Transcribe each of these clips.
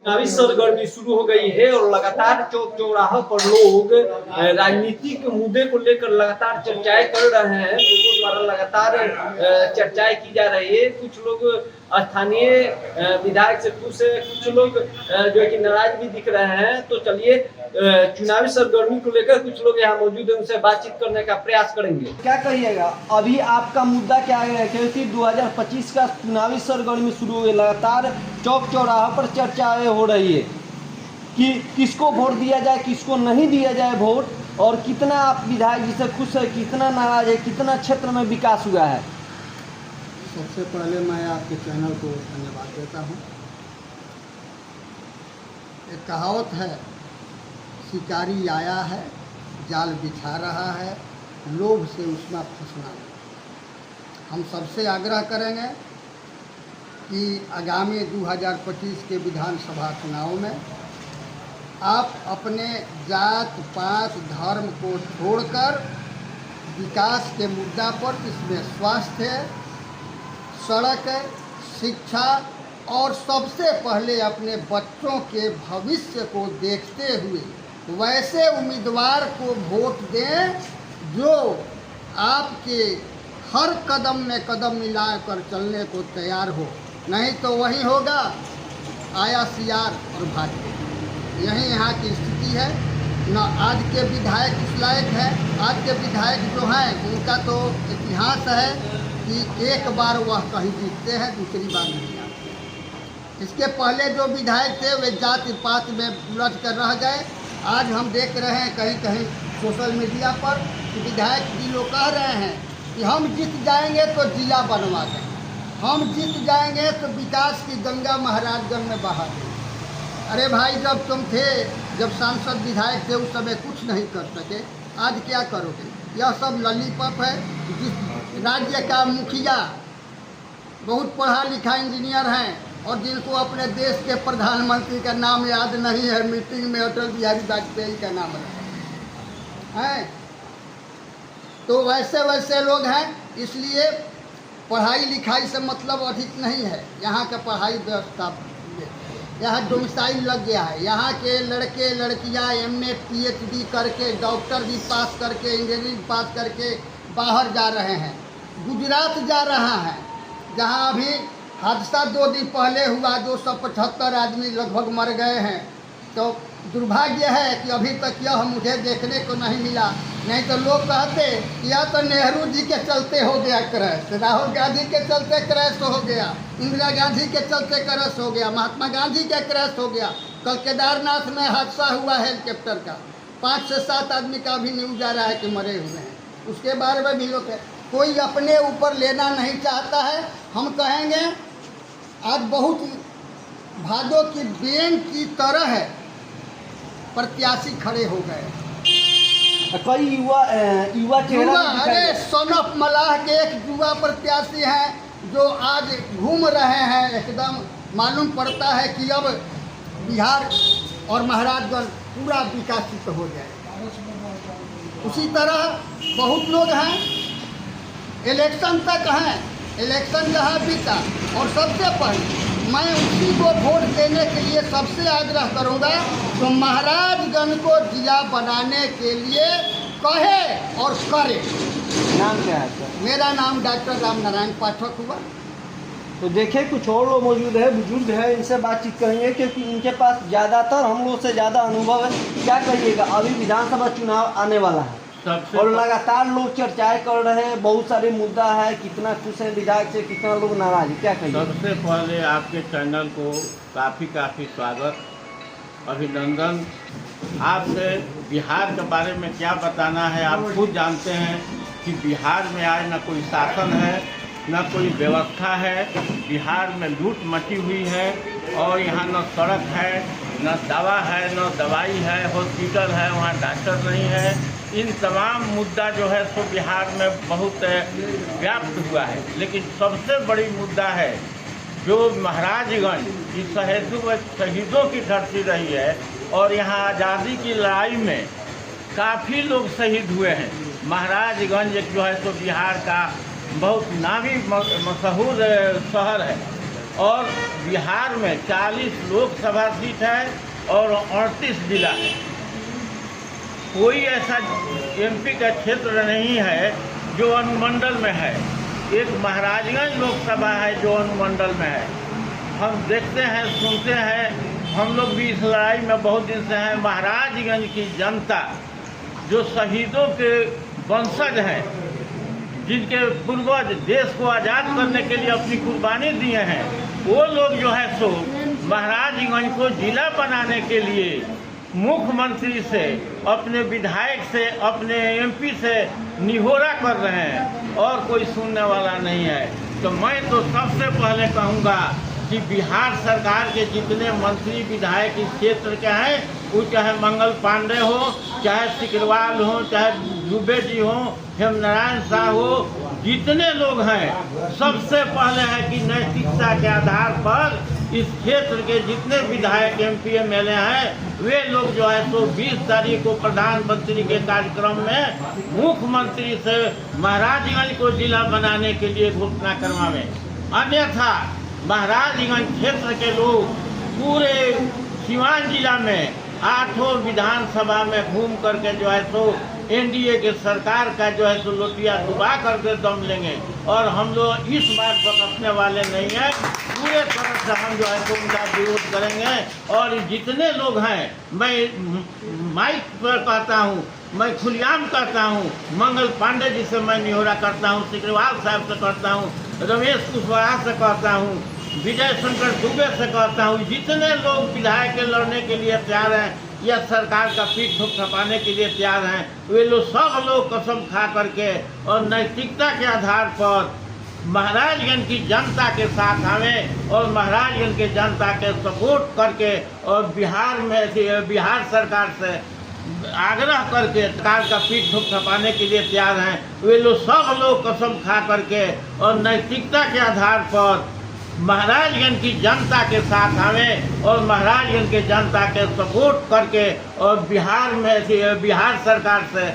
चुनावी सरगर्मी शुरू हो गई है और लगातार चौक चौराहों पर लोग राजनीतिक मुद्दे को लेकर लगातार चर्चाएं कर रहे हैं। लोगों द्वारा लगातार चर्चाएं की जा रही है। कुछ लोग स्थानीय विधायक से खुश है, कुछ लोग जो है कि नाराज भी दिख रहे हैं। तो चलिए चुनावी सरगर्मी को लेकर कुछ लोग यहाँ मौजूद है, उनसे बातचीत करने का प्रयास करेंगे। क्या कहिएगा, अभी आपका मुद्दा क्या है? क्योंकि 2025 का चुनावी सरगर्मी शुरू हो गई, लगातार चौक चौराहा पर चर्चाएं हो रही है कि किसको वोट दिया जाए, किसको नहीं दिया जाए वोट, और कितना आप विधायक जी से खुश है, कितना नाराज है, कितना क्षेत्र में विकास हुआ है। सबसे पहले मैं आपके चैनल को धन्यवाद देता हूँ। एक कहावत है, शिकारी आया है जाल बिछा रहा है, लोभ से उसमें फंसना। हम सबसे आग्रह करेंगे कि आगामी 2025 के विधानसभा चुनाव में आप अपने जात पात धर्म को छोड़कर विकास के मुद्दा पर, इसमें स्वास्थ्य, सड़क, शिक्षा और सबसे पहले अपने बच्चों के भविष्य को देखते हुए वैसे उम्मीदवार को वोट दें जो आपके हर कदम में कदम मिलाकर चलने को तैयार हो। नहीं तो वही होगा, आया सियार और भाग गए। यही यहाँ की स्थिति है। न आज के विधायक इस लायक है। आज के विधायक जो हैं उनका तो इतिहास है कि एक बार वह कहीं जीतते हैं, दूसरी बार नहीं आते। इसके पहले जो विधायक थे वे जात पात में उलझ कर रह गए। आज हम देख रहे हैं कहीं कहीं सोशल मीडिया पर कि विधायक जी लोग कह रहे हैं कि हम जीत जाएंगे तो जिला बनवा देंगे, हम जीत जाएंगे तो विकास की गंगा महाराजगंज में बहा देंगे। अरे भाई, जब तुम थे, जब सांसद विधायक थे, उस समय कुछ नहीं कर सके, आज क्या करोगे? यह सब लॉलीपॉप है। जिस राज्य का मुखिया बहुत पढ़ा लिखा इंजीनियर हैं और जिनको अपने देश के प्रधानमंत्री का नाम याद नहीं है, मीटिंग में अटल बिहारी वाजपेयी का नाम है, तो वैसे वैसे लोग हैं। इसलिए पढ़ाई लिखाई से मतलब अधिक नहीं है। यहाँ का पढ़ाई व्यवस्था, यहाँ डोमिसाइल लग गया है। यहाँ के लड़के लड़कियाँ एमए पीएचडी करके, डॉक्टर भी पास करके, इंजीनियरिंग पास करके बाहर जा रहे हैं। गुजरात जा रहा है, जहाँ अभी हादसा 2 दिन पहले हुआ, 275 आदमी लगभग मर गए हैं। तो दुर्भाग्य है कि अभी तक यह मुझे देखने को नहीं मिला। नहीं तो लोग कहते यह तो नेहरू जी के चलते हो गया क्रैश, राहुल गांधी के चलते क्रैश हो गया, इंदिरा गांधी के चलते क्रैश हो गया, महात्मा गांधी का क्रैश हो गया। कल केदारनाथ में हादसा हुआ हेलीकॉप्टर का, 5 से 7 आदमी का भी न्यूज आ रहा है कि मरे हुए हैं। उसके बारे में भी लोग कोई अपने ऊपर लेना नहीं चाहता है। हम कहेंगे आज बहुत भादों की बेन की तरह प्रत्याशी खड़े हो गए। कई युवा अरे सन ऑफ मलाह के एक युवा प्रत्याशी हैं जो आज घूम रहे हैं। एकदम मालूम पड़ता है कि अब बिहार और महाराजगंज पूरा विकसित हो जाएगा। उसी तरह बहुत लोग हैं, इलेक्शन तक हैं, इलेक्शन जहाँ बीता, और सबसे पहले मैं उसी को वोट देने के लिए सबसे आग्रह करूंगा तो महाराजगंज को जिला बनाने के लिए कहे और करे। नाम क्या है सर? मेरा नाम डॉक्टर राम नारायण पाठक हुआ। तो देखिए कुछ और लोग मौजूद है, बुजुर्ग है, इनसे बातचीत करेंगे क्योंकि इनके पास ज़्यादातर हम लोग से ज़्यादा अनुभव है। क्या कहिएगा, अभी विधानसभा चुनाव आने वाला है और लगातार लोग चर्चाएं कर रहे हैं, बहुत सारे मुद्दा है, कितना खुश है विधायक से, कितना लोग नाराज है, क्या कहिए? सबसे पहले आपके चैनल को काफ़ी स्वागत, अभिनंदन। आपसे बिहार के बारे में क्या बताना है, आप खुद जानते हैं कि बिहार में आज न कोई शासन है, न कोई व्यवस्था है। बिहार में लूट मची हुई है और यहाँ न सड़क है, न दवा है, न दवाई है, हॉस्पिटल है, वहाँ डॉक्टर नहीं है। इन तमाम मुद्दा जो है सो बिहार में बहुत व्याप्त हुआ है। लेकिन सबसे बड़ी मुद्दा है जो महाराजगंज की शहीदों की धरती रही है और यहाँ आज़ादी की लड़ाई में काफ़ी लोग शहीद हुए हैं। महाराजगंज एक जो है सो बिहार का बहुत नामी मशहूर शहर है और बिहार में 40 लोकसभा सीट है और 38 जिला है। कोई ऐसा एमपी का क्षेत्र नहीं है जो अनुमंडल में है। एक महाराजगंज लोकसभा है जो अनुमंडल में है। हम देखते हैं, सुनते हैं, हम लोग भी इस लड़ाई में बहुत दिन से हैं। महाराजगंज की जनता जो शहीदों के वंशज हैं, जिनके पूर्वज देश को आज़ाद करने के लिए अपनी कुर्बानी दिए हैं, वो लोग जो है सो महाराजगंज को जिला बनाने के लिए मुख्यमंत्री से, अपने विधायक से, अपने एमपी से निहोरा कर रहे हैं और कोई सुनने वाला नहीं है। तो मैं तो सबसे पहले कहूँगा कि बिहार सरकार के जितने मंत्री विधायक इस क्षेत्र के हैं, वो चाहे मंगल पांडे हो, चाहे सिकरवाल हो, चाहे दुबे जी हो, हेमनारायण शाह हो, जितने लोग हैं, सबसे पहले है कि नैतिकता के आधार पर इस क्षेत्र के जितने विधायक एमपी एमएलए हैं, वे लोग जो है सो 20 तारीख को प्रधानमंत्री के कार्यक्रम में मुख्यमंत्री से महाराजगंज को जिला बनाने के लिए घोषणा करवावें। अन्यथा महाराजगंज क्षेत्र के लोग पूरे सीवान जिला में 8 विधानसभा में घूम करके जो है सो एनडीए के सरकार का जो है सो लोटिया डुबा करके दम लेंगे। और हम लोग इस बात पर बचने वाले नहीं हैं। पूरे तरह से हम जो है सो उनका विरोध करेंगे। और जितने लोग हैं, मैं माइक पर कहता हूँ, मैं खुलेआम कहता हूँ, मंगल पांडे जी से मैं निहोरा करता हूँ, सिकरवाल साहब से करता हूँ, रमेश कुशवाहा से कहता हूँ, विजय शंकर दुबे से कहता हूँ, जितने लोग विधायक के लड़ने के लिए तैयार हैं या सरकार का पीठ थपथपाने के लिए तैयार हैं, वे लोग सब लोग कसम खा करके और नैतिकता के आधार पर महाराजगंज की जनता के साथ आवें और महाराजगंज के जनता के सपोर्ट करके और बिहार सरकार से आग्रह करके सरकार का पीठ थपथपाने के लिए तैयार हैं। वे लोग सब लोग कसम खा करके और नैतिकता के आधार पर महाराजगंज की जनता के साथ आवें और महाराजगंज के जनता के सपोर्ट करके और बिहार सरकार से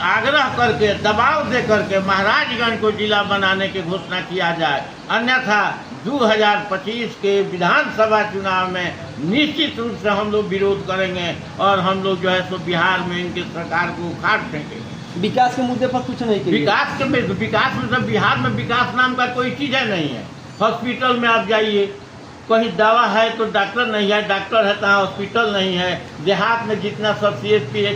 आग्रह करके दबाव दे करके महाराजगंज को जिला बनाने की घोषणा किया जाए। अन्यथा 2025 के विधानसभा चुनाव में निश्चित रूप से हम लोग विरोध करेंगे और हम लोग जो है सो बिहार में इनकी सरकार को उखाड़ फेंकेंगे। विकास के मुद्दे पर कुछ नहीं किया। विकास मतलब बिहार में विकास नाम का कोई चीज़ नहीं है। हॉस्पिटल में आप जाइए, कहीं दवा है तो डॉक्टर नहीं है, डॉक्टर है तो हॉस्पिटल नहीं है। देहात में जितना सब CHP है,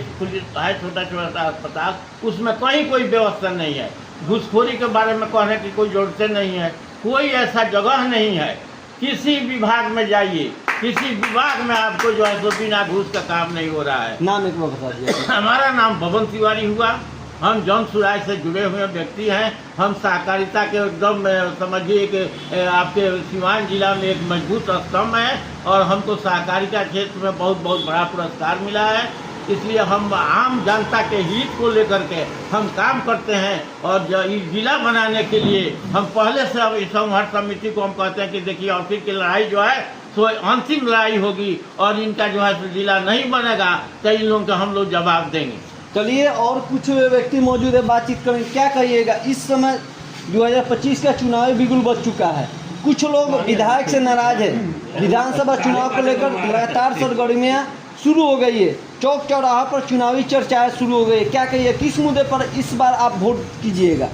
छोटा छोटा अस्पताल, उसमें कहीं कोई व्यवस्था नहीं है। घूसखोरी के बारे में कहने की कोई जरूरत नहीं है। कोई ऐसा जगह नहीं है। किसी विभाग में जाइए, किसी विभाग में आपको जो है तो बिना घूस का काम नहीं हो रहा है। नाम एक बार बता दीजिए। हमारा नाम भवन तिवारी हुआ। हम जन सुराय से जुड़े हुए व्यक्ति हैं। हम सहकारिता के एकदम समझिए कि आपके सीवान जिला में एक मजबूत स्तंभ है और हमको सहकारिता क्षेत्र में बहुत बड़ा पुरस्कार मिला है। इसलिए हम आम जनता के हित को लेकर के हम काम करते हैं और जिला बनाने के लिए हम पहले से अब संघर्ष समिति को हम कहते हैं कि देखिए और फिर की लड़ाई जो है तो अंतिम लड़ाई होगी और इनका जो है जिला नहीं बनेगा तो इन लोगों का हम लोग जवाब देंगे। चलिए, और कुछ व्यक्ति मौजूद है, बातचीत करेंगे। क्या कहिएगा, इस समय 2025 का चुनाव बिल्कुल बच चुका है, कुछ लोग विधायक से नाराज है, विधानसभा चुनाव को लेकर लगातार सरगर्मियां शुरू हो गई है, चौक चौराहा पर चुनावी चर्चाएं शुरू हो गई है। क्या कहिए, किस मुद्दे पर इस बार आप वोट कीजिएगा?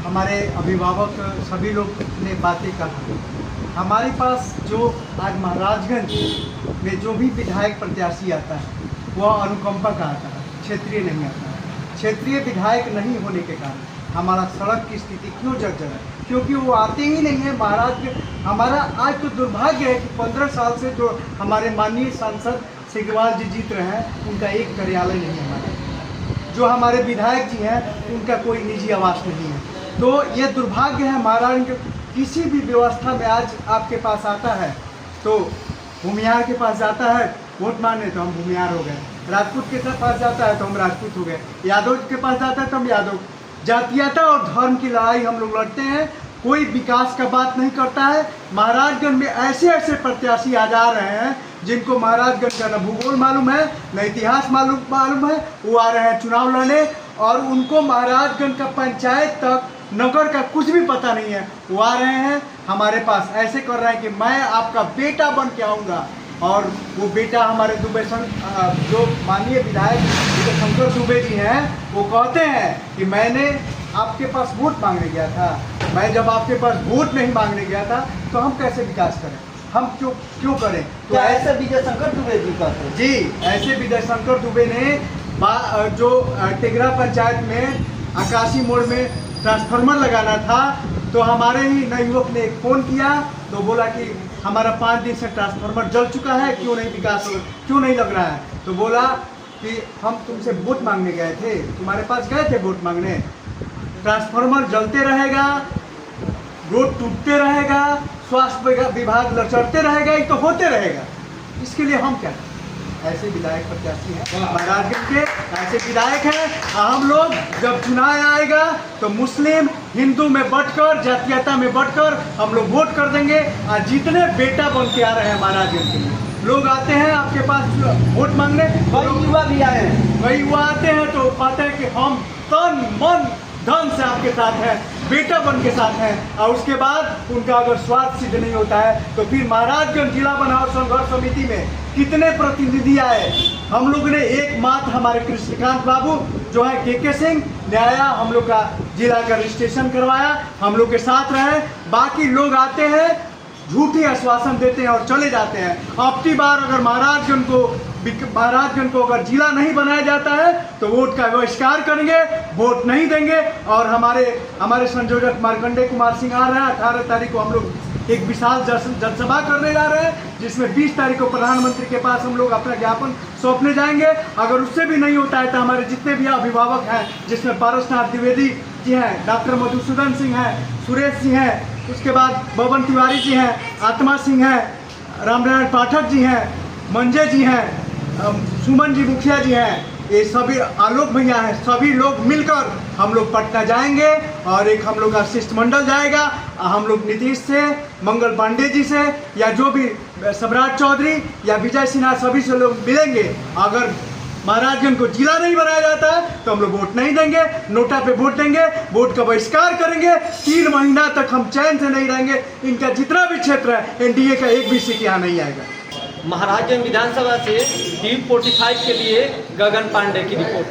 हमारे अभिभावक सभी लोग ने बातें कहा। हमारे पास जो आज महाराजगंज में जो भी विधायक प्रत्याशी आता है वह अनुकंपा का आता है, क्षेत्रीय नहीं आता है। क्षेत्रीय विधायक नहीं होने के कारण हमारा सड़क की स्थिति क्यों जर्जर है? क्योंकि वो आते ही नहीं है। महाराज हमारा आज तो दुर्भाग्य है कि 15 साल से जो हमारे माननीय सांसद सिकरवाल जी जीत रहे हैं, उनका एक कार्यालय नहीं है हमारा। जो हमारे विधायक जी हैं, उनका कोई निजी आवास नहीं है। तो ये दुर्भाग्य है। महाराज किसी भी व्यवस्था में आज आपके पास आता है तो भूमिहार के पास जाता है वोट मांगने तो हम भूमिहार हो गए, राजपूत के पास जाता है तो हम राजपूत हो गए, यादव के पास जाता है तो हम यादव। जातीयता और धर्म की लड़ाई हम लोग लड़ते हैं, कोई विकास का बात नहीं करता है। महाराजगंज में ऐसे ऐसे प्रत्याशी आ जा रहे हैं जिनको महाराजगंज का न भूगोल मालूम है न इतिहास मालूम है। वो आ रहे हैं चुनाव लड़ने और उनको महाराजगंज का पंचायत तक नगर का कुछ भी पता नहीं है, वो आ रहे हैं हमारे पास ऐसे कर रहे हैं कि मैं आपका बेटा बन के आऊँगा। और वो बेटा हमारे दुबे जो माननीय विधायक शंकर दुबे जी हैं, वो कहते हैं कि मैंने आपके पास वोट मांगने गया था, मैं जब आपके पास वोट नहीं मांगने गया था तो हम कैसे विकास करें, हम क्यों करें। तो क्या ऐसे विजय शंकर दुबे जी कहते हैं? जी, ऐसे विजय शंकर दुबे ने जो टेगरा पंचायत में आकाशी मोड़ में ट्रांसफार्मर लगाना था, तो हमारे ही नवयुवक ने एक फ़ोन किया तो बोला कि हमारा 5 दिन से ट्रांसफार्मर जल चुका है, क्यों नहीं विकास हो, क्यों नहीं लग रहा है। तो बोला कि हम तुमसे वोट मांगने गए थे, तुम्हारे पास गए थे वोट मांगने, ट्रांसफार्मर जलते रहेगा, रोड टूटते रहेगा, स्वास्थ्य विभाग लचरते रहेगा, ये तो होते रहेगा, इसके लिए हम क्या करें। ऐसे विधायक प्रत्याशी हैं महाराजगंज के, ऐसे विधायक हैं। हम लोग जब चुनाव आएगा तो मुस्लिम हिंदू में बंटकर, जातीयता में बंटकर हम लोग वोट कर देंगे। और जितने बेटा बन के आ रहे हैं महाराजगंज के लिए लोग आते हैं आपके पास वोट मांगने, कई युवा भी आए हैं, कई युवा आते हैं तो पाते हैं कि हम तन मन धन से आपके साथ हैं, बेटा बन के साथ हैं। और उसके बाद उनका अगर स्वार्थ सिद्ध नहीं होता है तो फिर महाराजगंज जिला बनाओ संघर्ष समिति में कितने प्रतिनिधि आए, हम लोग ने एकमात्र हमारे कृष्णकांत बाबू जो है के सिंह ने आया, हम लोग का जिला का रजिस्ट्रेशन करवाया, हम लोग के साथ रहे। बाकी लोग आते हैं, झूठी आश्वासन देते हैं और चले जाते हैं। अब की बार अगर महाराजगंज को अगर जिला नहीं बनाया जाता है तो वोट का बहिष्कार करेंगे, वोट नहीं देंगे। और हमारे संयोजक मार्कंडेय कुमार सिंह आ रहे हैं, 18 तारीख को हम लोग एक विशाल जनसभा करने जा रहे हैं, जिसमें 20 तारीख को प्रधानमंत्री के पास हम लोग अपना ज्ञापन सौंपने जाएंगे। अगर उससे भी नहीं होता है तो हमारे जितने भी अभिभावक हैं, जिसमें पारसनाथ द्विवेदी जी हैं, डॉक्टर मधुसूदन सिंह हैं, सुरेश सिंह हैं, उसके बाद बबन तिवारी जी हैं, आत्मा सिंह हैं, रामनारायण पाठक जी हैं, मंजे जी हैं, सुमन जी मुखिया जी हैं, ये सभी आलोक भैया हैं, सभी लोग मिलकर हम लोग पटना जाएंगे। और एक हम लोग का शिष्टमंडल जाएगा, हम लोग नीतीश से, मंगल पांडे जी से, या जो भी सम्राट चौधरी या विजय सिन्हा, सभी से लोग मिलेंगे। अगर महाराजगंज को जिला नहीं बनाया जाता है तो हम लोग वोट नहीं देंगे, नोटा पे वोट देंगे, वोट का बहिष्कार करेंगे। 3 महीना तक हम चैन से नहीं रहेंगे। इनका जितना भी क्षेत्र है एनडीए का एक भी सीट यहाँ नहीं आएगा। महाराजगंज विधानसभा से टीवी 45 के लिए गगन पांडे की रिपोर्ट।